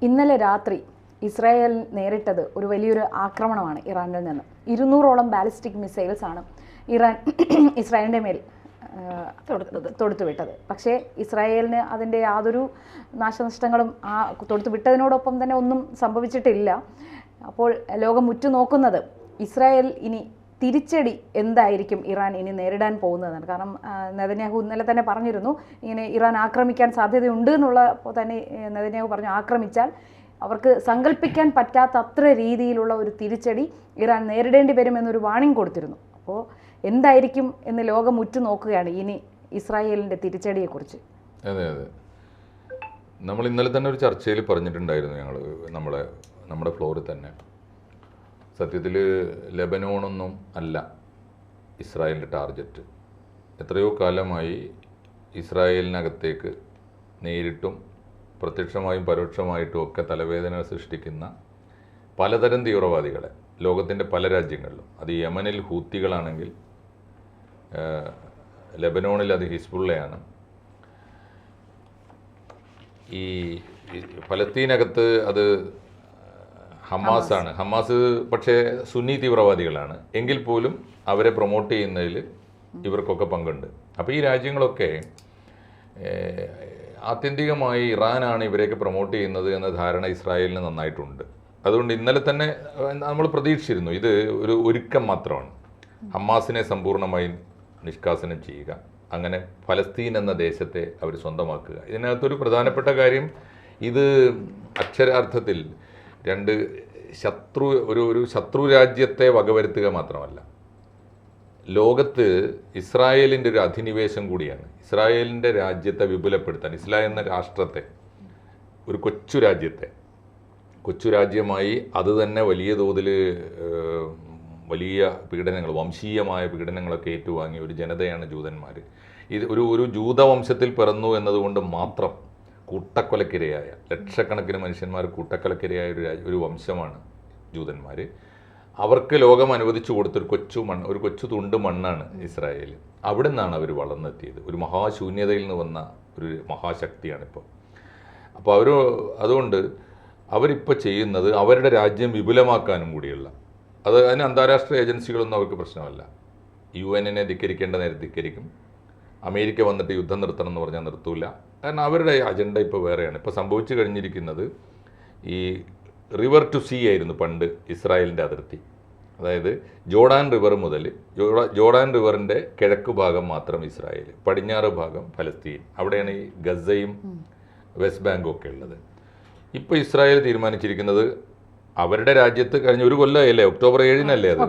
ഇന്നലെ രാത്രി ഇസ്രായേൽ നേരിട്ടത് ഒരു വലിയൊരു ആക്രമണമാണ് ഇറാനിൽ നിന്ന്. 200ഓളം ബാലിസ്റ്റിക് മിസൈൽസ് ആണ് ഇറാൻ ഇസ്രായേലിൻ്റെ മേൽ തൊടുത്തുവിട്ടത്. പക്ഷേ ഇസ്രായേലിന് അതിൻ്റെ യാതൊരു നാശനഷ്ടങ്ങളും തൊടുത്തുവിട്ടതിനോടൊപ്പം തന്നെ ഒന്നും സംഭവിച്ചിട്ടില്ല. അപ്പോൾ ലോകം ഉറ്റുനോക്കുന്നത് ഇസ്രായേൽ ഇനി തിരിച്ചടി എന്തായിരിക്കും ഇറാൻ ഇനി നേരിടാൻ പോകുന്നതാണ്. കാരണം നെതന്യാഹു ഇന്നലെ തന്നെ പറഞ്ഞിരുന്നു, ഇങ്ങനെ ഇറാൻ ആക്രമിക്കാൻ സാധ്യതയുണ്ട് എന്നുള്ള തന്നെ നെതന്യാഹു പറഞ്ഞു, ആക്രമിച്ചാൽ അവർക്ക് സങ്കല്പിക്കാൻ പറ്റാത്ത അത്ര രീതിയിലുള്ള ഒരു തിരിച്ചടി ഇറാൻ നേരിടേണ്ടി വരുമെന്നൊരു വാണിംഗ് കൊടുത്തിരുന്നു. അപ്പോൾ എന്തായിരിക്കും എന്ന് ലോകം ഉറ്റുനോക്കുകയാണ് ഇനി ഇസ്രായേലിൻ്റെ തിരിച്ചടിയെക്കുറിച്ച്. അതെ അതെ, നമ്മൾ ഇന്നലെ തന്നെ ഒരു ചർച്ചയിൽ പറഞ്ഞിട്ടുണ്ടായിരുന്നു ഞങ്ങൾ നമ്മുടെ ഫ്ലോറിൽ തന്നെ. സത്യത്തിൽ ലെബനോണൊന്നും അല്ല ഇസ്രായേലിൻ്റെ ടാർഗറ്റ്. എത്രയോ കാലമായി ഇസ്രായേലിനകത്തേക്ക് നേരിട്ടും പ്രത്യക്ഷമായും പരോക്ഷമായിട്ടും ഒക്കെ തലവേദന സൃഷ്ടിക്കുന്ന പലതരം തീവ്രവാദികളെ ലോകത്തിൻ്റെ പല രാജ്യങ്ങളിലും, അത് യമനിൽ ഹൂത്തികളാണെങ്കിൽ ലെബനോണിൽ അത് ഹിസ്ബുള്ളയാണ്, ഈ ഫലസ്തീനകത്ത് അത് ഹമാസാണ്. ഹമാസ് പക്ഷേ സുന്നി തീവ്രവാദികളാണ്, എങ്കിൽ പോലും അവരെ പ്രൊമോട്ട് ചെയ്യുന്നതിൽ ഇവർക്കൊക്കെ പങ്കുണ്ട്. അപ്പോൾ ഈ രാജ്യങ്ങളൊക്കെ ആത്യന്തികമായി ഇറാനാണ് ഇവരെയൊക്കെ പ്രൊമോട്ട് ചെയ്യുന്നത് എന്ന ധാരണ ഇസ്രായേലിന് നന്നായിട്ടുണ്ട്. അതുകൊണ്ട് ഇന്നലെ തന്നെ നമ്മൾ പ്രതീക്ഷിച്ചിരുന്നു ഇത് ഒരു ഒരുക്കം മാത്രമാണ്, ഹമാസിനെ സമ്പൂർണ്ണമായി നിഷ്കാസനം ചെയ്യുക, അങ്ങനെ ഫലസ്തീൻ എന്ന ദേശത്തെ അവർ സ്വന്തമാക്കുക. ഇതിനകത്തൊരു പ്രധാനപ്പെട്ട കാര്യം, ഇത് അക്ഷരാർത്ഥത്തിൽ ഒരു ശത്രു രാജ്യത്തെ വകവരുത്തുക മാത്രമല്ല, ലോകത്ത് ഇസ്രായേലിൻ്റെ ഒരു അധിനിവേശം കൂടിയാണ്. ഇസ്രായേലിൻ്റെ രാജ്യത്തെ വിപുലപ്പെടുത്താൻ, ഇസ്രായേൽ എന്ന രാഷ്ട്രത്തെ, ഒരു കൊച്ചു രാജ്യമായി അത് തന്നെ വലിയ തോതിൽ വലിയ പീഡനങ്ങൾ, വംശീയമായ പീഡനങ്ങളൊക്കെ ഏറ്റുവാങ്ങിയ ഒരു ജനതയാണ് ജൂതന്മാർ. ഇത് ഒരു ജൂതവംശത്തിൽ പിറന്നു എന്നതുകൊണ്ട് മാത്രം കൂട്ടക്കൊലക്കിരയായ ലക്ഷക്കണക്കിന് മനുഷ്യന്മാർ കൂട്ടക്കൊലക്കിരയായ ഒരു വംശമാണ് ജൂതന്മാർ. അവർക്ക് ലോകം അനുവദിച്ചു കൊടുത്തൊരു കൊച്ചു തുണ്ട് മണ്ണാണ് ഇസ്രായേൽ. അവിടെ നിന്നാണ് അവർ വളർന്നെത്തിയത്. ഒരു മഹാശൂന്യതയിൽ നിന്ന് വന്ന ഒരു മഹാശക്തിയാണിപ്പോൾ. അപ്പോൾ അതുകൊണ്ട് അവരിപ്പോൾ ചെയ്യുന്നത് അവരുടെ രാജ്യം വിപുലമാക്കാനും കൂടിയുള്ള, അതിന് അന്താരാഷ്ട്ര ഏജൻസികളൊന്നും അവർക്ക് പ്രശ്നമല്ല. UN ധിക്കരിക്കേണ്ട നേരം ധിക്കരിക്കും. അമേരിക്ക വന്നിട്ട് യുദ്ധം നിർത്തണം എന്ന് പറഞ്ഞാൽ നിർത്തൂല. കാരണം അവരുടെ അജണ്ട ഇപ്പോൾ വേറെയാണ്. ഇപ്പോൾ സംഭവിച്ചു കഴിഞ്ഞിരിക്കുന്നത്, ഈ റിവർ ടു സീ ആയിരുന്നു പണ്ട് ഇസ്രായേലിൻ്റെ അതിർത്തി. അതായത് ജോർഡാൻ റിവർ മുതൽ ജോർഡാൻ റിവറിൻ്റെ കിഴക്ക് ഭാഗം മാത്രം ഇസ്രായേൽ, പടിഞ്ഞാറ് ഭാഗം ഫലസ്തീൻ. അവിടെയാണ് ഈ ഗസയും വെസ്റ്റ് ബാങ്കും ഒക്കെ ഉള്ളത്. ഇപ്പോൾ ഇസ്രായേൽ തീരുമാനിച്ചിരിക്കുന്നത് അവരുടെ രാജ്യത്ത് കഴിഞ്ഞ ഒരു കൊല്ലമല്ലേ, ഒക്ടോബർ 7-നല്ലേ അത്,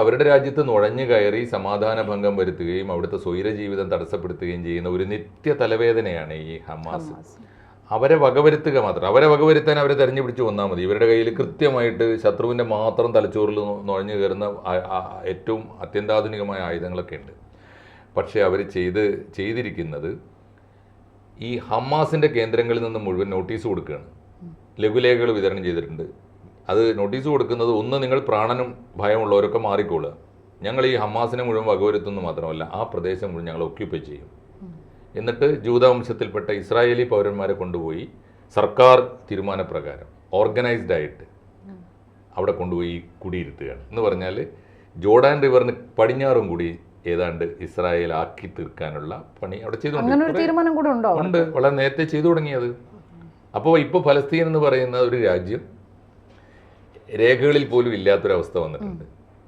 അവരുടെ രാജ്യത്ത് നുഴഞ്ഞു കയറി സമാധാന ഭംഗം വരുത്തുകയും അവിടുത്തെ സ്വൈര ജീവിതം തടസ്സപ്പെടുത്തുകയും ചെയ്യുന്ന ഒരു നിത്യ തലവേദനയാണ് ഈ ഹമാസ്. അവരെ വകവരുത്തുക മാത്രം, അവരെ വകവരുത്താൻ അവരെ തെരഞ്ഞു പിടിച്ച് വന്നാൽ മതി. ഇവരുടെ കയ്യിൽ കൃത്യമായിട്ട് ശത്രുവിൻ്റെ മാത്രം തലച്ചോറിൽ നുഴഞ്ഞു കയറുന്ന ഏറ്റവും അത്യന്താധുനികമായ ആയുധങ്ങളൊക്കെ ഉണ്ട്. പക്ഷേ അവർ ചെയ്തിരിക്കുന്നത് ഈ ഹമാസിൻ്റെ കേന്ദ്രങ്ങളിൽ നിന്ന് മുഴുവൻ നോട്ടീസ് കൊടുക്കുകയാണ്. ലഘുലേഖകൾ വിതരണം ചെയ്തിട്ടുണ്ട്. അത് നോട്ടീസ് കൊടുക്കുന്നത്, ഒന്ന്, നിങ്ങൾ പ്രാണനും ഭയമുള്ളവരൊക്കെ മാറിക്കൊള്ളുക, ഞങ്ങൾ ഈ ഹമാസിനെ മുഴുവൻ വകവരുത്തുന്നു മാത്രമല്ല ആ പ്രദേശം മുഴുവൻ ഞങ്ങൾ ഒക്യുപ്പൈ ചെയ്യും. എന്നിട്ട് ജൂതവംശത്തിൽപ്പെട്ട ഇസ്രായേലി പൗരന്മാരെ കൊണ്ടുപോയി സർക്കാർ തീരുമാനപ്രകാരം ഓർഗനൈസ്ഡ് ആയിട്ട് അവിടെ കൊണ്ടുപോയി കുടിയിരുത്തുകയാണ്. എന്ന് പറഞ്ഞാൽ ജോർഡാൻ റിവറിന് പടിഞ്ഞാറും കൂടി ഏതാണ്ട് ഇസ്രായേൽ ആക്കി തീർക്കാനുള്ള പണി അവിടെ ചെയ്തുകൊണ്ട് വളരെ നേരത്തെ ചെയ്തു തുടങ്ങിയത്. അപ്പോൾ ഇപ്പോൾ ഫലസ്തീൻ എന്ന് പറയുന്ന ഒരു രാജ്യം രേഖകളിൽ പോലും ഇല്ലാത്തൊരവസ്ഥ വന്നിട്ടുണ്ട്.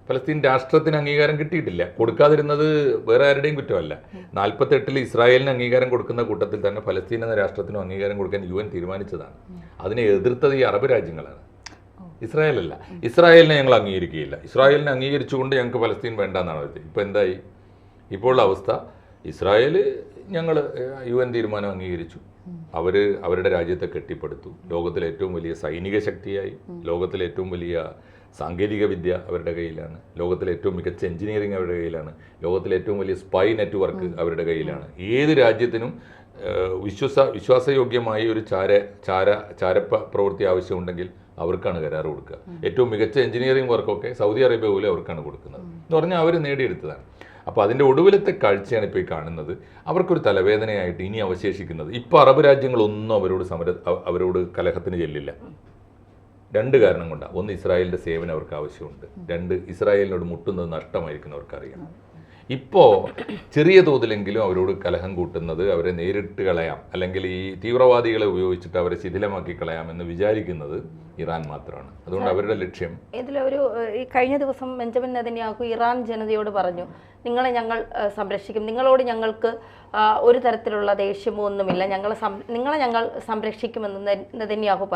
ഫലസ്തീൻ രാഷ്ട്രത്തിന് അംഗീകാരം കിട്ടിയിട്ടില്ല. കൊടുക്കാതിരുന്നത് വേറെ ആരുടെയും കുറ്റമല്ല. 48-ൽ ഇസ്രായേലിന് അംഗീകാരം കൊടുക്കുന്ന കൂട്ടത്തിൽ തന്നെ ഫലസ്തീൻ എന്ന രാഷ്ട്രത്തിനും അംഗീകാരം കൊടുക്കാൻ UN തീരുമാനിച്ചതാണ്. അതിനെ എതിർത്തത് ഈ അറബ് രാജ്യങ്ങളാണ്, ഇസ്രായേലല്ല. ഇസ്രായേലിനെ ഞങ്ങൾ അംഗീകരിക്കുകയില്ല, ഇസ്രായേലിനെ അംഗീകരിച്ചുകൊണ്ട് ഞങ്ങൾക്ക് ഫലസ്തീൻ വേണ്ട എന്നാണ് അവർ. ഇപ്പോൾ എന്തായി? ഇപ്പോൾ അവസ്ഥ, ഇസ്രായേൽ ഞങ്ങൾ UN തീരുമാനം അംഗീകരിച്ചു, അവരുടെ രാജ്യത്തെ കെട്ടിപ്പടുത്തു, ലോകത്തിലെ ഏറ്റവും വലിയ സൈനിക ശക്തിയായി, ലോകത്തിലെ ഏറ്റവും വലിയ സാങ്കേതിക വിദ്യ അവരുടെ കയ്യിലാണ്, ലോകത്തിലെ ഏറ്റവും മികച്ച എഞ്ചിനീയറിംഗ് അവരുടെ കയ്യിലാണ്, ലോകത്തിലെ ഏറ്റവും വലിയ സ്പൈ നെറ്റ്വർക്ക് അവരുടെ കയ്യിലാണ്. ഏത് രാജ്യത്തിനും വിശ്വാസയോഗ്യമായി ഒരു പ്രവൃത്തി ആവശ്യമുണ്ടെങ്കിൽ അവർക്കാണ് കരാർ കൊടുക്കുക. ഏറ്റവും മികച്ച എഞ്ചിനീയറിംഗ് വർക്കൊക്കെ സൗദി അറേബ്യ പോലെ അവർക്കാണ് കൊടുക്കുന്നത് എന്ന് പറഞ്ഞാൽ അവർ നേടിയെടുത്തതാണ്. അപ്പോൾ അതിൻ്റെ ഒടുവിലത്തെ കാഴ്ചയാണ് ഇപ്പോൾ ഈ കാണുന്നത്. അവർക്കൊരു തലവേദനയായിട്ട് ഇനി അവശേഷിക്കുന്നത്, ഇപ്പോൾ അറബ് രാജ്യങ്ങളൊന്നും അവരോട് കലഹത്തിന് ചെല്ലില്ല. 2 കാരണം കൊണ്ടാണ്. ഒന്ന്, ഇസ്രായേലിൻ്റെ സേവനം അവർക്ക് ആവശ്യമുണ്ട്. 2, ഇസ്രായേലിനോട് മുട്ടുന്നത് നഷ്ടമായിരിക്കും അവർക്കറിയാം. ഇപ്പോൾ ചെറിയ തോതിലെങ്കിലും അവരോട് കലഹം കൂട്ടുന്നത് അവരെ നേരിട്ട് കളയാം, അല്ലെങ്കിൽ ഈ തീവ്രവാദികളെ ഉപയോഗിച്ചിട്ട് അവരെ ശിഥിലമാക്കി കളയാം എന്ന് വിചാരിക്കുന്നത് ഇറാൻ മാത്രമാണ്. അതുകൊണ്ട് അവരുടെ ലക്ഷ്യം ഇതിലൊരു ഈ കഴിഞ്ഞ ദിവസം ബെഞ്ചമിൻ നെതന്യാഹു ഇറാൻ ജനതയോട് പറഞ്ഞു, നിങ്ങളെ ഞങ്ങൾ സംരക്ഷിക്കും, നിങ്ങളോട് ഞങ്ങൾക്ക് ഒരു തരത്തിലുള്ള ദേഷ്യമോ ഒന്നുമില്ല, നിങ്ങളെ ഞങ്ങൾ സംരക്ഷിക്കുമെന്ന് നെതന്യാഹു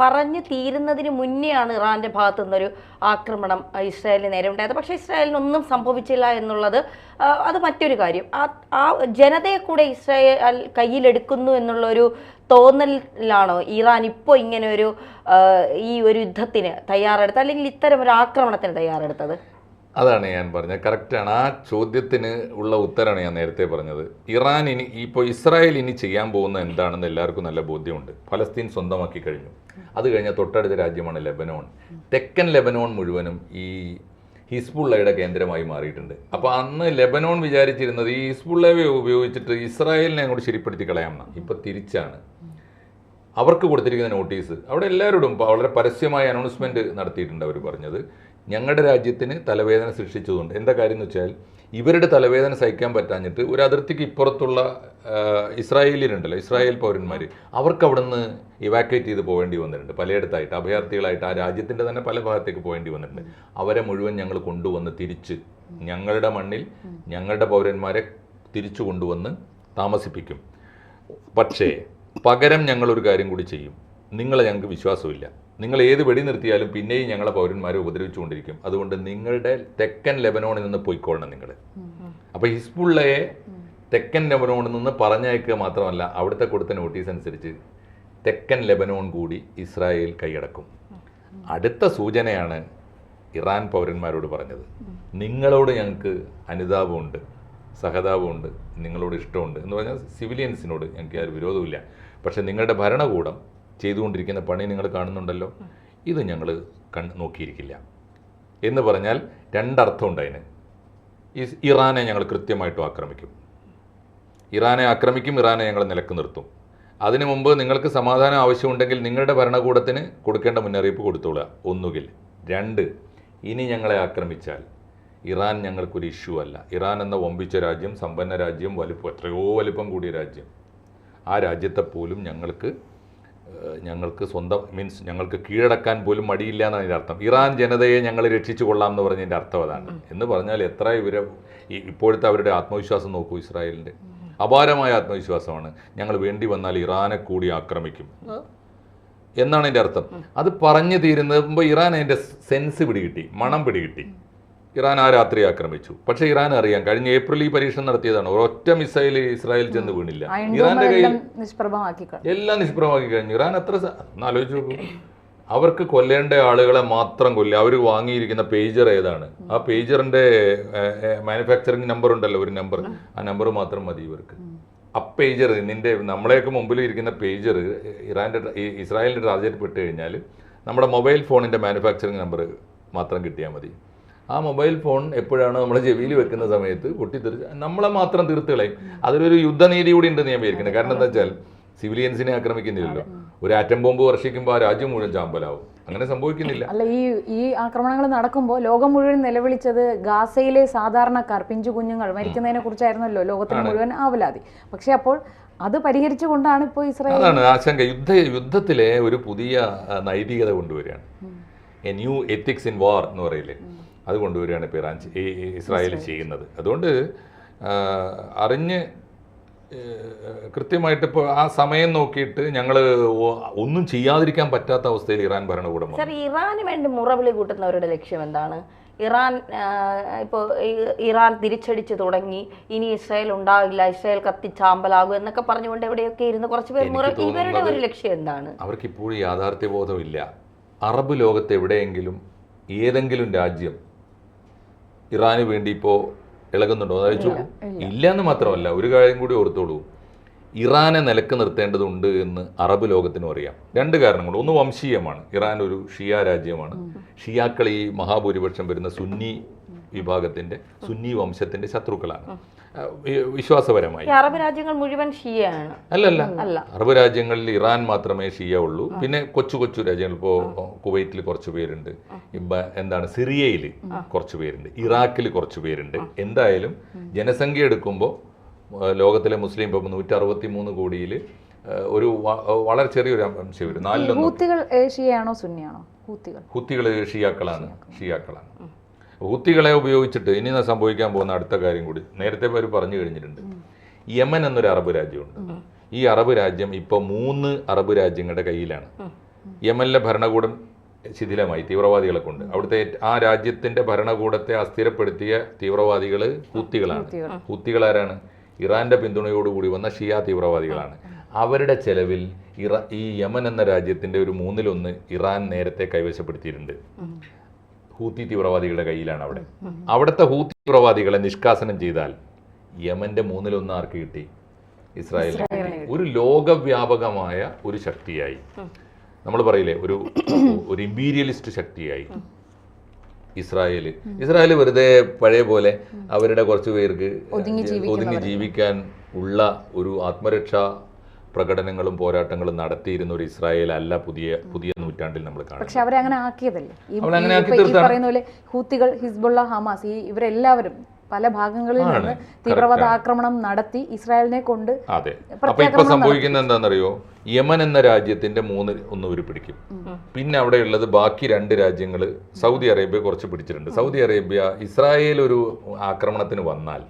പറഞ്ഞു തീരുന്നതിന് മുന്നെയാണ് ഇറാൻ്റെ ഭാഗത്തു നിന്നൊരു ആക്രമണം ഇസ്രായേലിന് നേരെ ഉണ്ടായത്. പക്ഷേ ഇസ്രായേലിനൊന്നും സംഭവിച്ചില്ല എന്നുള്ളത് അത് മറ്റൊരു കാര്യം. ആ ജനതയെ കൂടെ ഇസ്രായേൽ കയ്യിലെടുക്കുന്നു എന്നുള്ളൊരു തോന്നലിലാണോ ഇറാൻ ഇപ്പോൾ ഇങ്ങനെ ഈ ഒരു യുദ്ധത്തിന് തയ്യാറെടുത്തത്, അല്ലെങ്കിൽ ഇത്തരം ഒരു ആക്രമണത്തിന് തയ്യാറെടുത്തത്? അതാണ് ഞാൻ പറഞ്ഞത്, കറക്റ്റാണ്. ആ ചോദ്യത്തിന് ഉള്ള ഉത്തരമാണ് ഞാൻ നേരത്തെ പറഞ്ഞത്. ഇറാൻ ഇപ്പോൾ ഇസ്രായേൽ ഇനി ചെയ്യാൻ പോകുന്നത് എന്താണെന്ന് എല്ലാവർക്കും നല്ല ബോധ്യമുണ്ട്. ഫലസ്തീൻ സ്വന്തമാക്കി കഴിഞ്ഞു. അത് കഴിഞ്ഞാൽ തൊട്ടടുത്ത രാജ്യമാണ് ലെബനോൺ. തെക്കൻ ലെബനോൺ മുഴുവനും ഈ ഹിസ്ബുള്ളയുടെ കേന്ദ്രമായി മാറിയിട്ടുണ്ട്. അപ്പോൾ അന്ന് ലെബനോൺ വിചാരിച്ചിരുന്നത് ഈ ഹിസ്ബുള്ളയെ ഉപയോഗിച്ചിട്ട് ഇസ്രായേലിനെ അങ്ങോട്ട് ശരിപ്പെടുത്തി കളയാമെന്നാണ്. ഇപ്പോൾ തിരിച്ചാണ്. അവർക്ക് കൊടുത്തിരിക്കുന്ന നോട്ടീസ് അവിടെ എല്ലാവരോടും വളരെ പരസ്യമായ അനൗൺസ്മെൻറ്റ് നടത്തിയിട്ടുണ്ട്. അവർ പറഞ്ഞത്, ഞങ്ങളുടെ രാജ്യത്തിന് തലവേദന സൃഷ്ടിച്ചതുകൊണ്ട്, എന്താ കാര്യം എന്ന് വെച്ചാൽ ഇവരുടെ തലവേദന സഹിക്കാൻ പറ്റാഞ്ഞിട്ട് ഒരു അതിർത്തിക്ക് ഇപ്പുറത്തുള്ള ഇസ്രായേലിലുണ്ടല്ലോ, ഇസ്രായേൽ പൗരന്മാർ, അവർക്ക് അവിടെ നിന്ന് ഇവാക്വേറ്റ് ചെയ്ത് പോകേണ്ടി വന്നിട്ടുണ്ട്. പലയിടത്തായിട്ട് അഭയാർത്ഥികളായിട്ട് ആ രാജ്യത്തിൻ്റെ തന്നെ പല ഭാഗത്തേക്ക് പോകേണ്ടി വന്നിട്ടുണ്ട്. അവരെ മുഴുവൻ ഞങ്ങൾ കൊണ്ടുവന്ന് തിരിച്ച് ഞങ്ങളുടെ മണ്ണിൽ ഞങ്ങളുടെ പൗരന്മാരെ തിരിച്ചു കൊണ്ടുവന്ന് താമസിപ്പിക്കും. പക്ഷേ പകരം ഞങ്ങളൊരു കാര്യം കൂടി ചെയ്യും. നിങ്ങളെ ഞങ്ങൾക്ക് വിശ്വാസമില്ല, നിങ്ങൾ ഏത് വെടി നിർത്തിയാലും പിന്നെയും ഞങ്ങളെ പൗരന്മാരെ ഉപദ്രവിച്ചുകൊണ്ടിരിക്കും. അതുകൊണ്ട് നിങ്ങളുടെ തെക്കൻ ലെബനോണിൽ നിന്ന് പോയിക്കൊള്ളണം നിങ്ങൾ. അപ്പോൾ ഹിസ്ബുള്ളയെ തെക്കൻ ലെബനോണിൽ നിന്ന് പറഞ്ഞയക്കുക മാത്രമല്ല, അവിടുത്തെ കൊടുത്ത നോട്ടീസ് അനുസരിച്ച് തെക്കൻ ലെബനോൺ കൂടി ഇസ്രായേൽ കൈയടക്കും. അടുത്ത സൂചനയാണ് ഇറാൻ പൗരന്മാരോട് പറഞ്ഞത്, നിങ്ങളോട് ഞങ്ങൾക്ക് അനുതാപമുണ്ട്, സഹതാപമുണ്ട്, നിങ്ങളോട് ഇഷ്ടമുണ്ട് എന്ന് പറഞ്ഞാൽ സിവിലിയൻസിനോട് ഞങ്ങൾക്ക് ആരും വിരോധമില്ല. പക്ഷേ നിങ്ങളുടെ ഭരണകൂടം ചെയ്തുകൊണ്ടിരിക്കുന്ന പണി നിങ്ങൾ കാണുന്നുണ്ടല്ലോ, ഇത് ഞങ്ങൾ നോക്കിയിരിക്കില്ല എന്ന് പറഞ്ഞാൽ 2 അർത്ഥമുണ്ട് അതിന്. ഇറാനെ ഞങ്ങൾ കൃത്യമായിട്ടും ആക്രമിക്കും, ഇറാനെ ഞങ്ങൾ നിലക്ക് നിർത്തും. അതിനു മുമ്പ് നിങ്ങൾക്ക് സമാധാനം ആവശ്യമുണ്ടെങ്കിൽ നിങ്ങളുടെ ഭരണകൂടത്തിന് കൊടുക്കേണ്ട മുന്നറിയിപ്പ് കൊടുത്തോളുക, ഒന്നുകിൽ. 2, ഇനി ഞങ്ങളെ ആക്രമിച്ചാൽ ഇറാൻ ഞങ്ങൾക്കൊരു ഇഷ്യൂ അല്ല. ഇറാൻ എന്ന വമ്പിച്ച രാജ്യം, സമ്പന്ന രാജ്യം, എത്രയോ വലിപ്പം കൂടിയ രാജ്യം, ആ രാജ്യത്തെ പോലും ഞങ്ങൾക്ക് സ്വന്തം ഞങ്ങൾക്ക് കീഴടക്കാൻ പോലും മടിയില്ല എന്നാണ് ഇതിൻ്റെ അർത്ഥം. ഇറാൻ ജനതയെ ഞങ്ങൾ രക്ഷിച്ചു കൊള്ളാം എന്ന് പറഞ്ഞതിൻ്റെ അർത്ഥം അതാണ്. എന്ന് പറഞ്ഞാൽ എത്ര ഇപ്പോഴത്തെ അവരുടെ ആത്മവിശ്വാസം നോക്കൂ, ഇസ്രായേലിൻ്റെ അപാരമായ ആത്മവിശ്വാസമാണ്. ഞങ്ങൾ വേണ്ടി വന്നാൽ ഇറാനെ കൂടി ആക്രമിക്കും എന്നാണ് എൻ്റെ അർത്ഥം. അത് പറഞ്ഞു തീരുമ്പോൾ ഇറാൻ അതിൻ്റെ സെൻസ് പിടികിട്ടി, മണം പിടികിട്ടി. ഇറാൻ ആ രാത്രി ആക്രമിച്ചു. പക്ഷേ ഇറാൻ അറിയാം, കഴിഞ്ഞ ഏപ്രിൽ ഈ പരീക്ഷണം നടത്തിയതാണ്, ഒരൊറ്റ മിസൈൽ ഇസ്രായേൽ ചെന്ന് വീണില്ല. ഇറാന്റെ കയ്യിൽ എല്ലാം നിഷ്പ്രഭമാക്കി കഴിഞ്ഞു. ഇറാൻ എത്ര ആലോചിച്ച് നോക്കൂ, അവർക്ക് കൊല്ലേണ്ട ആളുകളെ മാത്രം കൊല്ലുക. അവർ വാങ്ങിയിരിക്കുന്ന പേജർ ഏതാണ്, ആ പേജറിന്റെ മാനുഫാക്ചറിങ് നമ്പർ ഉണ്ടല്ലോ, ഒരു നമ്പർ, ആ നമ്പർ മാത്രം മതി ഇവർക്ക്. ആ പേജർ നമ്മളെയൊക്കെ മുമ്പിൽ ഇരിക്കുന്ന പേജർ ഇസ്രായേലിന്റെ ടാർഗറ്റ് പെട്ട് കഴിഞ്ഞാൽ നമ്മുടെ മൊബൈൽ ഫോണിന്റെ മാനുഫാക്ചറിങ് നമ്പർ മാത്രം കിട്ടിയാൽ മതി. ആ മൊബൈൽ ഫോൺ എപ്പോഴാണ് നമ്മൾ ചെവിയിൽ വെക്കുന്ന സമയത്ത് പൊട്ടിത്തെറിച്ച് നമ്മളെ മാത്രം തീർത്ത് കളയും. അതിലൊരു യുദ്ധനീതി കൂടി ഉണ്ട് ഞാൻ വിചാരിക്കുന്നത്. കാരണം എന്താ വെച്ചാൽ സിവിലിയൻസിനെ ആക്രമിക്കുന്നില്ലല്ലോ, ഒരു ആറ്റം ബോംബ് വർഷിക്കുമ്പോൾ ആ രാജ്യം മുഴുവൻ ചാമ്പലാവും. അങ്ങനെ സംഭവിക്കുന്നില്ല. അല്ല, ഈ ആക്രമണങ്ങൾ നടക്കുമ്പോൾ ലോകം മുഴുവൻ നിലവിളിച്ചത് ഗാസയിലെ സാധാരണക്കാർ, പിഞ്ചു കുഞ്ഞുങ്ങൾ മരിക്കുന്നതിനെ കുറിച്ചായിരുന്നല്ലോ ലോകത്തിന് മുഴുവൻ ആവലാതി. പക്ഷെ അപ്പോൾ അത് പരിഹരിച്ചുകൊണ്ടാണ് ഇപ്പോൾ ഇസ്രായേൽ, അതാണ് ആശങ്ക, യുദ്ധത്തിലെ ഒരു പുതിയ നൈതികത കൊണ്ടുവരികയാണ്. എ ന്യൂ എത്തിക്സ് ഇൻ വാർ എന്ന് പറയില്ലേ, അത് കൊണ്ടുവരികയാണ് ഇപ്പോൾ ഇസ്രായേൽ ചെയ്യുന്നത്. അതുകൊണ്ട് അറിഞ്ഞ് കൃത്യമായിട്ട് ഇപ്പോൾ ആ സമയം നോക്കിയിട്ട് ഞങ്ങൾ ഒന്നും ചെയ്യാതിരിക്കാൻ പറ്റാത്ത അവസ്ഥയിൽ ഇറാൻ ഭരണകൂടം. സാർ, ഇറാന് വേണ്ടി മുറവിളി കൂട്ടുന്നവരുടെ ലക്ഷ്യം എന്താണ്? ഇറാൻ തിരിച്ചടിച്ച് തുടങ്ങി, ഇനി ഇസ്രായേൽ ഉണ്ടാകില്ല, ഇസ്രായേൽ കത്തിച്ചാമ്പലാകും എന്നൊക്കെ പറഞ്ഞുകൊണ്ട് എവിടെയൊക്കെ ഇരുന്ന് കുറച്ച് പേർ ഇവരുടെ ഒരു ലക്ഷ്യം എന്താണ്? അവർക്കിപ്പോഴും യാഥാർത്ഥ്യബോധമില്ല. അറബ് ലോകത്ത് എവിടെയെങ്കിലും ഏതെങ്കിലും രാജ്യം ഇറാന് വേണ്ടി ഇപ്പോൾ ഇളകുന്നുണ്ടോ എന്ന് ചോദിച്ചു, ഇല്ല എന്ന് മാത്രമല്ല, ഒരു കാര്യം കൂടി ഓർത്തോളൂ, ഇറാനെ നിലക്ക് നിർത്തേണ്ടതുണ്ട് എന്ന് അറബ് ലോകത്തിനും അറിയാം. 2 കാരണങ്ങൾ. ഒന്ന് വംശീയമാണ്, ഇറാൻ ഒരു ഷിയ രാജ്യമാണ്. ഷിയാക്കൾ ഈ മഹാഭൂരിപക്ഷം വരുന്ന സുന്നി വിഭാഗത്തിൻ്റെ സുന്നി വംശത്തിൻ്റെ ശത്രുക്കളാണ് വിശ്വാസപരമായി. അറബ് രാജ്യങ്ങൾ മുഴുവൻ ഷിയയാണ്? അല്ല. അറബ് രാജ്യങ്ങളിൽ ഇറാൻ മാത്രമേ ഷിയ ഉള്ളൂ. പിന്നെ കൊച്ചു കൊച്ചു രാജ്യങ്ങൾ, ഇപ്പോൾ കുവൈറ്റിൽ കുറച്ച് പേരുണ്ട്, എന്താണ് സിറിയയിൽ കുറച്ച് പേരുണ്ട്, ഇറാഖിൽ കുറച്ച് പേരുണ്ട്. എന്തായാലും ജനസംഖ്യ എടുക്കുമ്പോൾ ലോകത്തിലെ മുസ്ലിം ഇപ്പം 163 കോടിയിൽ ഒരു വളരെ ചെറിയൊരു അംശം വരും. 4 ഷിയയാണോ സുന്നിയാണോ? ഹൂത്തികൾ ഷിയാക്കളാണ്. ഹൂത്തികളെ ഉപയോഗിച്ചിട്ട് ഇനി സംഭവിക്കാൻ പോകുന്ന അടുത്ത കാര്യം കൂടി നേരത്തെ പേര് പറഞ്ഞു കഴിഞ്ഞിട്ടുണ്ട്. യമൻ എന്നൊരു അറബ് രാജ്യമുണ്ട്. ഈ അറബ് രാജ്യം ഇപ്പോൾ 3 അറബ് രാജ്യങ്ങളുടെ കയ്യിലാണ്. യമനിലെ ഭരണകൂടം ശിഥിലമായി തീവ്രവാദികളെ കൊണ്ട്. അവിടുത്തെ ആ രാജ്യത്തിന്റെ ഭരണകൂടത്തെ അസ്ഥിരപ്പെടുത്തിയ തീവ്രവാദികൾ ഹൂത്തികളാണ്. ഹൂത്തികൾ ആരാണ്? ഇറാന്റെ പിന്തുണയോടുകൂടി വന്ന ഷിയ തീവ്രവാദികളാണ്. അവരുടെ ചെലവിൽ ഈ യമൻ എന്ന രാജ്യത്തിന്റെ ഒരു 1/3 ഇറാൻ നേരത്തെ കൈവശപ്പെടുത്തിയിട്ടുണ്ട്. ഹൂത്തി തീവ്രവാദികളുടെ കയ്യിലാണ് അവിടെ. അവിടുത്തെ ഹൂത്തി തീവ്രവാദികളെ നിഷ്കാസനം ചെയ്താൽ യമന്റെ 1/3 ആർക്ക് കിട്ടി? ഇസ്രായേലിന് കിട്ടി. ഒരു ലോകവ്യാപകമായ ഒരു ശക്തിയായി, നമ്മൾ പറയില്ലേ, ഒരു ഇമ്പീരിയലിസ്റ്റ് ശക്തിയായി ഇസ്രായേൽ വെറുതെ പഴയ പോലെ അവരുടെ കുറച്ചു പേർക്ക് ഒതുങ്ങി ജീവിക്കാൻ ഉള്ള ഒരു ആത്മരക്ഷാ പ്രകടനങ്ങളും പോരാട്ടങ്ങളും നടത്തിയിരുന്ന ഒരു ഇസ്രായേൽ അല്ല പുതിയ നൂറ്റാണ്ടിൽ നമ്മൾ കാണുന്നത്. പക്ഷെ അവരെ അങ്ങനെ ആക്കിയതല്ലേ ഈ പറയുന്ന പോലെ ഹൂത്തികൾ, ഹിസ്ബുള്ള, ഹമാസ്, ഇവരെല്ലാവരും പല ഭാഗങ്ങളിൽ നിന്ന് തീവ്രവാദ ആക്രമണം നടത്തി ഇസ്രായേലിനെ കൊണ്ട്. അതെ. അപ്പൊ ഇപ്പൊ സംഭവിക്കുന്നത് എന്താണെന്നറിയോ? യമൻ എന്ന രാജ്യത്തിന്റെ 1 ഇവർ പിടിക്കും. പിന്നെ അവിടെ ഉള്ളത് ബാക്കി 2 രാജ്യങ്ങൾ. സൗദി അറേബ്യ കുറച്ച് പിടിച്ചിട്ടുണ്ട്. സൗദി അറേബ്യ ഇസ്രായേൽ ഒരു ആക്രമണത്തിന് വന്നാൽ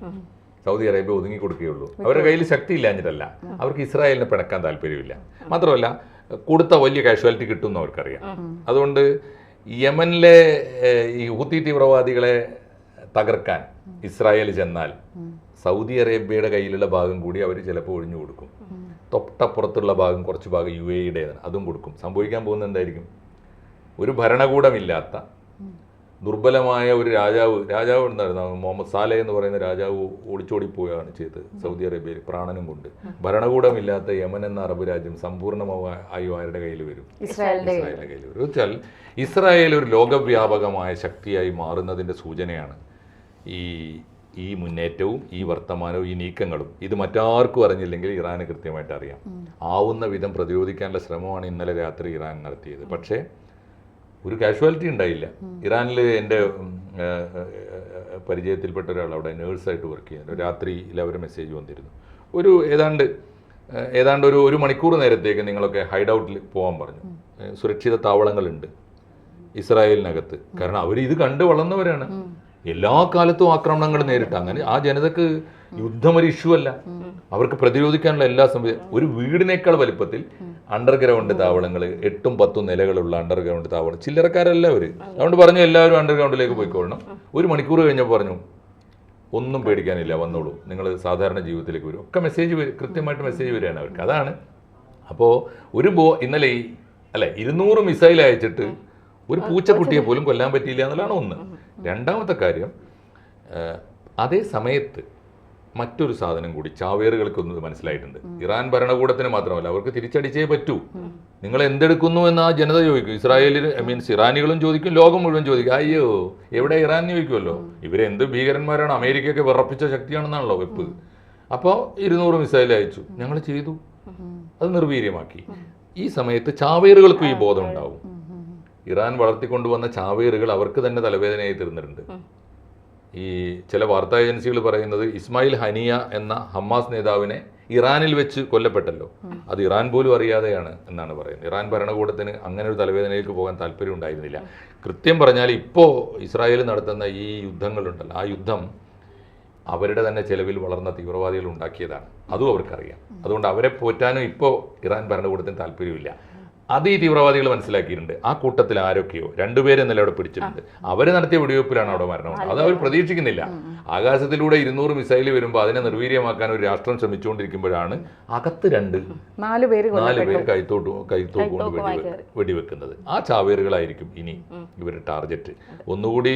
സൗദി അറേബ്യ ഒതുങ്ങി കൊടുക്കുകയുള്ളൂ. അവരുടെ കയ്യിൽ ശക്തി ഇല്ലാഞ്ഞിട്ടല്ല, അവർക്ക് ഇസ്രായേലിനെ പിണക്കാൻ താല്പര്യമില്ല. മാത്രമല്ല കൊടുത്ത വലിയ കാഷ്വാലിറ്റി കിട്ടുമെന്ന് അവർക്കറിയാം. അതുകൊണ്ട് യമനിലെ ഈ ഹൂത്തി തീവ്രവാദികളെ തകർക്കാൻ ഇസ്രായേൽ ചെന്നാൽ സൗദി അറേബ്യയുടെ കയ്യിലുള്ള ഭാഗം കൂടി അവർ ചിലപ്പോൾ ഒഴിഞ്ഞു കൊടുക്കും. തൊട്ടപ്പുറത്തുള്ള ഭാഗം, കുറച്ച് ഭാഗം UAE-യുടേതാണ്, അതും കൊടുക്കും. സംഭവിക്കാൻ പോകുന്നത് എന്തായിരിക്കും? ഒരു ഭരണകൂടമില്ലാത്ത ദുർബലമായ ഒരു രാജാവ് ഉണ്ടായിരുന്നു, മുഹമ്മദ് സാലെ എന്ന് പറയുന്ന രാജാവ് ഓടിച്ചോടിപ്പോവുകയാണ് ചെയ്തത് സൗദി അറേബ്യയിൽ പ്രാണനും കൊണ്ട്. ഭരണകൂടമില്ലാത്ത യമൻ എന്ന അറബ് രാജ്യം സമ്പൂർണ്ണമായും ആരുടെ കയ്യിൽ വരും? ഇസ്രായേലിന്റെ കയ്യിൽ വരും. വെച്ചാൽ ഇസ്രായേൽ ഒരു ലോകവ്യാപകമായ ശക്തിയായി മാറുന്നതിൻ്റെ സൂചനയാണ് ഈ മുന്നേറ്റവും ഈ വർത്തമാനവും ഈ നീക്കങ്ങളും. ഇത് മറ്റാർക്കും അറിഞ്ഞില്ലെങ്കിൽ ഇറാന് കൃത്യമായിട്ട് അറിയാം. ആവുന്ന വിധം പ്രതിരോധിക്കാനുള്ള ശ്രമമാണ് ഇന്നലെ രാത്രി ഇറാൻ നടത്തിയത്. പക്ഷേ ഒരു കാഷ്വാലിറ്റി ഉണ്ടായില്ല. ഇറാനിൽ എൻ്റെ പരിചയത്തിൽപ്പെട്ട ഒരാൾ അവിടെ നേഴ്സായിട്ട് വർക്ക് ചെയ്യുന്നു. രാത്രിയിൽ അവർ മെസ്സേജ് വന്നിരുന്നു, ഏതാണ്ട് ഒരു മണിക്കൂർ നേരത്തേക്ക് നിങ്ങളൊക്കെ ഹൈഡ് ഔട്ടിൽ പോകാൻ പറഞ്ഞു. സുരക്ഷിത താവളങ്ങളുണ്ട് ഇസ്രായേലിനകത്ത്. കാരണം അവർ ഇത് കണ്ട് വളർന്നവരാണ്. എല്ലാ കാലത്തും ആക്രമണങ്ങൾ നേരിട്ട്. അങ്ങനെ ആ ജനതക്ക് യുദ്ധം ഒരു ഇഷ്യൂ അല്ല. അവർക്ക് പ്രതിരോധിക്കാനുള്ള എല്ലാ സംവിധാനം. ഒരു വീടിനേക്കാൾ വലിപ്പത്തിൽ അണ്ടർഗ്രൗണ്ട് താവളങ്ങൾ, 8-10 നിലകളുള്ള അണ്ടർഗ്രൗണ്ട് താവളം. ചില്ലറക്കാരല്ല അവർ. അതുകൊണ്ട് പറഞ്ഞു എല്ലാവരും അണ്ടർഗ്രൗണ്ടിലേക്ക് പോയിക്കൊള്ളണം. ഒരു മണിക്കൂർ കഴിഞ്ഞപ്പോൾ പറഞ്ഞു ഒന്നും പേടിക്കാനില്ല, വന്നോളൂ, നിങ്ങൾ സാധാരണ ജീവിതത്തിലേക്ക് വരും. ഒക്കെ കൃത്യമായിട്ട് മെസ്സേജ് വരികയാണ് അവർക്ക്. അതാണ്. അപ്പോൾ ഇന്നലെ 200 മിസൈൽ അയച്ചിട്ട് ഒരു പൂച്ചക്കുട്ടിയെ പോലും കൊല്ലാൻ പറ്റിയില്ല എന്നുള്ളതാണ് ഒന്ന്. രണ്ടാമത്തെ കാര്യം, അതേ സമയത്ത് മറ്റൊരു സാധനം കൂടി ചാവേറുകൾക്കൊന്നും മനസ്സിലായിട്ടുണ്ട്. ഇറാൻ ഭരണകൂടത്തിന് മാത്രമല്ല, അവർക്ക് തിരിച്ചടിച്ചേ പറ്റൂ. നിങ്ങൾ എന്തെടുക്കുന്നു എന്ന് ആ ജനത ചോദിക്കും. ഇറാനികളും ചോദിക്കും, ലോകം മുഴുവൻ ചോദിക്കും. അയ്യോ എവിടെ ഇറാൻ ചോദിക്കുമല്ലോ. ഇവരെന്ത് ഭീകരന്മാരാണ്, അമേരിക്കയൊക്കെ വിറപ്പിച്ച ശക്തിയാണെന്നാണല്ലോ വെപ്പ്. അപ്പോൾ 200 മിസൈൽ അയച്ചു, ഞങ്ങൾ ചെയ്തു, അത് നിർവീര്യമാക്കി. ഈ സമയത്ത് ചാവേറുകൾക്കും ഈ ബോധം ഉണ്ടാവും. ഇറാൻ വളർത്തിക്കൊണ്ടുവന്ന ചാവേറുകൾ അവർക്ക് തന്നെ തലവേദനയായി തീർന്നിട്ടുണ്ട്. ഈ ചില വാർത്താ ഏജൻസികൾ പറയുന്നത് ഇസ്മായിൽ ഹനിയ എന്ന ഹമാസ് നേതാവിനെ ഇറാനിൽ വെച്ച് കൊല്ലപ്പെട്ടല്ലോ, അത് ഇറാൻ പോലും അറിയാതെയാണ് എന്നാണ് പറയുന്നത്. ഇറാൻ ഭരണകൂടത്തിന് അങ്ങനെ ഒരു തലവേദനയിലേക്ക് പോകാൻ താല്പര്യം ഉണ്ടായിരുന്നില്ല. കൃത്യം പറഞ്ഞാൽ ഇപ്പോൾ ഇസ്രായേൽ നടത്തുന്ന ഈ യുദ്ധങ്ങളുണ്ടല്ലോ, ആ യുദ്ധം അവരുടെ തന്നെ ചെലവിൽ വളർന്ന തീവ്രവാദികൾ ഉണ്ടാക്കിയതാണ്. അതും അവർക്കറിയാം. അതുകൊണ്ട് അവരെ പോറ്റാനും ഇപ്പോൾ ഇറാൻ ഭരണകൂടത്തിന് താല്പര്യമില്ല. അത് ഈ തീവ്രവാദികൾ മനസ്സിലാക്കിയിട്ടുണ്ട്. ആ കൂട്ടത്തിൽ ആരൊക്കെയോ 2 പേരെ ഇന്നലെ അവിടെ പിടിച്ചിട്ടുണ്ട്. അവർ നടത്തിയ വെടിവെപ്പിലാണ് അവിടെ മരണം. അത് അവർ പ്രതീക്ഷിക്കുന്നില്ല. ആകാശത്തിലൂടെ 200 മിസൈൽ വരുമ്പോൾ അതിനെ നിർവീര്യമാക്കാൻ ഒരു രാഷ്ട്രം ശ്രമിച്ചുകൊണ്ടിരിക്കുമ്പോഴാണ് അകത്ത് 4 പേര് കൈത്തോട്ട് കൊണ്ട് വെടിവെക്കുന്നത്. ആ ചാവേറുകളായിരിക്കും ഇനി ഇവരുടെ ടാർഗറ്റ്. ഒന്നുകൂടി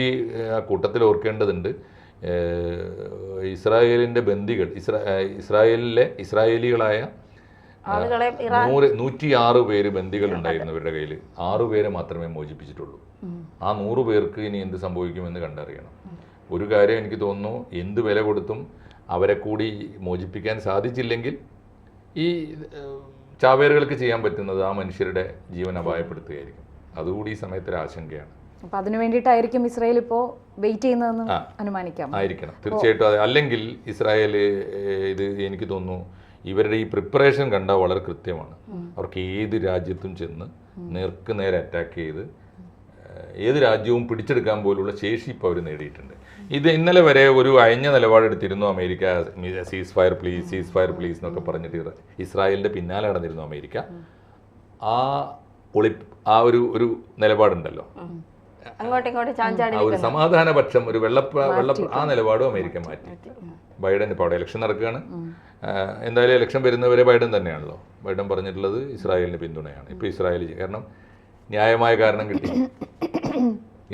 ആ കൂട്ടത്തിൽ ഓർക്കേണ്ടതുണ്ട്, ഇസ്രായേലിന്റെ ബന്ദികൾ, ഇസ്രായേലികളായ 106 പേര് ബന്ദികൾ ഉണ്ടായിരുന്നു ഇവരുടെ കയ്യിൽ. 6 പേരെ മാത്രമേ മോചിപ്പിച്ചിട്ടുള്ളൂ. ആ 100 പേർക്ക് ഇനി എന്ത് സംഭവിക്കുമെന്ന് കണ്ടറിയണം. ഒരു കാര്യം എനിക്ക് തോന്നുന്നു, എന്ത് വില കൊടുത്തും അവരെ കൂടി മോചിപ്പിക്കാൻ സാധിച്ചില്ലെങ്കിൽ ഈ ചാവേറുകൾക്ക് ചെയ്യാൻ പറ്റുന്നത് ആ മനുഷ്യരുടെ ജീവൻ അപായപ്പെടുത്തുകയായിരിക്കും. അതുകൂടി ഈ സമയത്തൊരു ആശങ്കയാണ്. അപ്പൊ അതിനു വേണ്ടിയിട്ടായിരിക്കും ഇസ്രായേൽ ഇപ്പോൾ വെയിറ്റ് ചെയ്യുന്നതെന്ന് അനുമാനിക്കാം. ആയിരിക്കണം, തീർച്ചയായിട്ടും. അത് അല്ലെങ്കിൽ ഇസ്രായേൽ ഇത് എനിക്ക് തോന്നുന്നു ഇവരുടെ ഈ പ്രിപ്പറേഷൻ കണ്ടാൽ വളരെ കൃത്യമാണ്. അവർക്ക് ഏത് രാജ്യത്തും ചെന്ന് നേർക്ക് നേരെ അറ്റാക്ക് ചെയ്ത് ഏത് രാജ്യവും പിടിച്ചെടുക്കാൻ പോലുള്ള ശേഷി ഇപ്പോൾ അവർ നേടിയിട്ടുണ്ട്. ഇത് ഇന്നലെ വരെ ഒരു അയഞ്ഞ നിലപാടെടുത്തിരുന്നു അമേരിക്ക. സീസ് ഫയർ പ്ലീസ് എന്നൊക്കെ പറഞ്ഞിട്ട് ഇസ്രായേലിൻ്റെ പിന്നാലെ നടന്നിരുന്നു അമേരിക്ക. ആ ഒരു നിലപാടുണ്ടല്ലോ, ഒരു സമാധാന പക്ഷം, ഒരു ആ നിലപാടും അമേരിക്ക മാറ്റി. ബൈഡൻ ഇപ്പോൾ അവിടെ ഇലക്ഷൻ നടക്കുകയാണ്. എന്തായാലും ഇലക്ഷൻ വരുന്നവരെ ബൈഡൻ തന്നെയാണല്ലോ. ബൈഡൻ പറഞ്ഞിട്ടുള്ളത് ഇസ്രായേലിന് പിന്തുണയാണ്. ഇപ്പോൾ ഇസ്രായേൽ, കാരണം ന്യായമായ കാരണം കിട്ടി.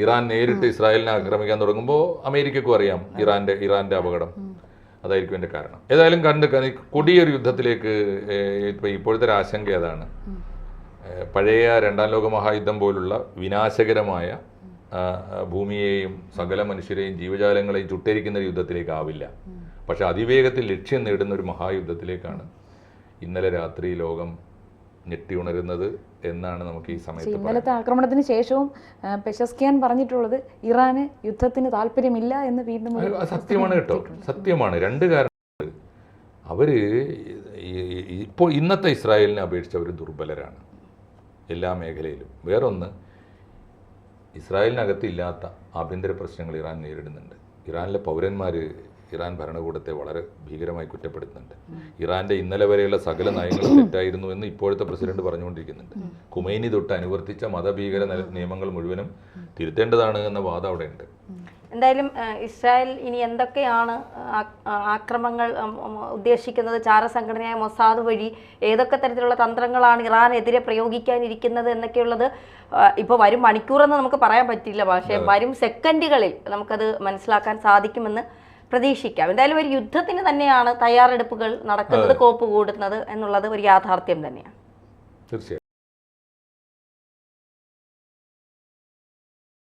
ഇറാൻ നേരിട്ട് ഇസ്രായേലിനെ ആക്രമിക്കാൻ തുടങ്ങുമ്പോൾ അമേരിക്കക്കും അറിയാം ഇറാന്റെ അപകടം, അതായിരിക്കും എൻ്റെ കാരണം. ഏതായാലും കൊടിയൊരു യുദ്ധത്തിലേക്ക് ഇപ്പോഴത്തെ ഒരു ആശങ്ക അതാണ്. പഴയ രണ്ടാം ലോക മഹായുദ്ധം പോലുള്ള വിനാശകരമായ ഭൂമിയെയും സകല മനുഷ്യരെയും ജീവജാലങ്ങളെയും ചുട്ടരിക്കുന്ന ഒരു യുദ്ധത്തിലേക്ക് ആവില്ല. പക്ഷെ അതിവേഗത്തിൽ ലക്ഷ്യം നേടുന്ന ഒരു മഹായുദ്ധത്തിലേക്കാണ് ഇന്നലെ രാത്രി ലോകം ഞെട്ടി ഉണരുന്നത് എന്നാണ് നമുക്ക് ഈ സമയത്ത്. ഇന്നലത്തെ ആക്രമണത്തിന് ശേഷവും പെഷസ്കിയാൻ പറഞ്ഞിട്ടുള്ളത് ഇറാന് യുദ്ധത്തിന് താല്പര്യമില്ല എന്ന് വീണ്ടും. സത്യമാണ് കേട്ടോ, സത്യമാണ്. രണ്ട് കാരണം, അവര് ഇപ്പോൾ ഇന്നത്തെ ഇസ്രായേലിനെ അപേക്ഷിച്ച് അവർ ദുർബലരാണ് എല്ലാ മേഖലയിലും. വേറൊന്ന്, ഇസ്രായേലിനകത്ത് ഇല്ലാത്ത ആഭ്യന്തര പ്രശ്നങ്ങൾ ഇറാൻ നേരിടുന്നുണ്ട്. ഇറാനിലെ പൗരന്മാർ ഇറാൻ ഭരണകൂടത്തെ വളരെ ഭീകരമായി കുറ്റപ്പെടുത്തുന്നുണ്ട്. ഇറാന്റെ ഇന്നലെ വരെയുള്ള സകല നയങ്ങളും തെറ്റായിരുന്നു എന്ന് ഇപ്പോഴത്തെ പ്രസിഡന്റ് പറഞ്ഞുകൊണ്ടിരിക്കുന്നുണ്ട്. ഖുമൈനി തൊട്ട് അനുവർത്തിച്ച മതഭീകര നിയമങ്ങൾ മുഴുവനും തിരുത്തേണ്ടതാണ് എന്ന വാദം അവിടെ ഉണ്ട്. എന്തായാലും ഇസ്രായേൽ ഇനി എന്തൊക്കെയാണ് ആക്രമണങ്ങൾ ഉദ്ദേശിക്കുന്നത്, ചാരസംഘടനയായ മൊസാദ് വഴി ഏതൊക്കെ തരത്തിലുള്ള തന്ത്രങ്ങളാണ് ഇറാനെതിരെ പ്രയോഗിക്കാനിരിക്കുന്നത് എന്നൊക്കെയുള്ളത് ഇപ്പോൾ വരും മണിക്കൂറെന്ന് നമുക്ക് പറയാൻ പറ്റില്ല, പക്ഷേ വരും സെക്കൻഡുകളിൽ നമുക്കത് മനസ്സിലാക്കാൻ സാധിക്കുമെന്ന് പ്രതീക്ഷിക്കാം. എന്തായാലും ഒരു യുദ്ധത്തിന് തന്നെയാണ് തയ്യാറെടുപ്പുകൾ നടക്കുന്നത്, കോപ്പ് കൂടുന്നത് എന്നുള്ളത് ഒരു യാഥാർത്ഥ്യം തന്നെയാണ്. തീർച്ചയായും.